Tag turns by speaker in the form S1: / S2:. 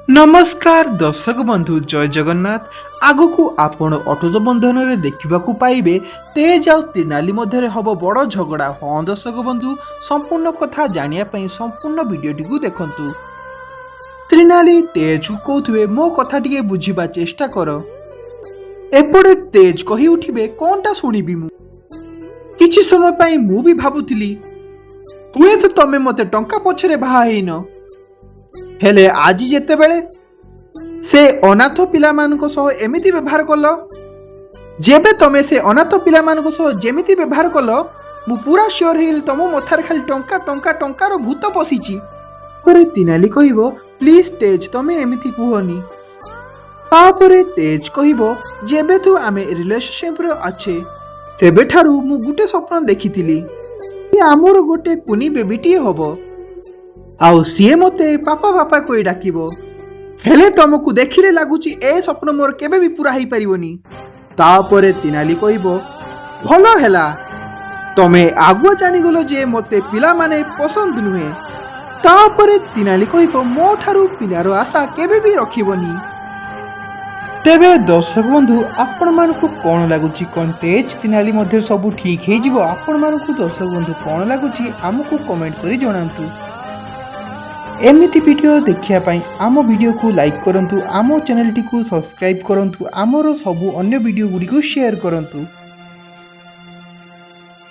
S1: नमस्कार दर्शक बंधु जय जगन्नाथ। आगकू आपण अटुट बंधन रे देखिबाकू पाइबे तेज आउ त्रिनाली मध्य हब बड़ झगड़ा। हाँ दर्शक बंधु संपूर्ण कथा जानिया पई संपूर्ण वीडियोटी को देखंतु। त्रिनाली तेज को कहथुवे मो कथा टिके बुझिबा चेष्टा कर। एपड़े तेज कही उठिबे कोनटा सुनिबी मु। किछि समय पई मु भी भाबुतिली हुए तो तमे मते टंका पछरे बाहा हेइन, हेले आज जेतेबेले से अनाथ पिला मानको सह एमिति व्यवहार कल, जेबे तमे से अनाथ पिला मानको सह जेमिति व्यवहार कल मु पूरा श्योर हेल तम मथार खाली टंका टंका टंकार भूत पशिची। पर तिनाली कहिबो प्लीज तेज तमे एमिति कुहनी। तापरे तेज कहिबो जेबे तू आमे रिलेशनशिप रे अच्छे सेबे ठारू मु गुटे स्वप्न देखिथिली कि आमर गोटे कुनी बेबीटी हबो आउ सीए मते पापा पापा कोई डाकिबो। हेले तुमको देखिले लागुची ए स्वप्न मोर केबे भी पूरा ही परिवनी। तापरे तिनाली कहिबो भलो हेला तमे आगुआ जानी गलो जे मते पिला माने पसंद नुहे। तापरे तिनाली कहिबो मो ठारू पिलारो आशा केबे भी रखिबोनी। तेबे दर्शक बंधु आपण मानकु कोन लागुची कोन तेज तिनाली मध्य सब ठीक हे जिवो। आपण मानकु दर्शक बंधु कोन लागुची हमकु कमेंट करी जणांतु। एमिति वीडियो देखिया पाई आम वीडियो को लाइक करंतु, आम चैनल टी को सब्सक्राइब करंतु, आमरो सबु अन्य वीडियो गुडी को शेयर करंतु।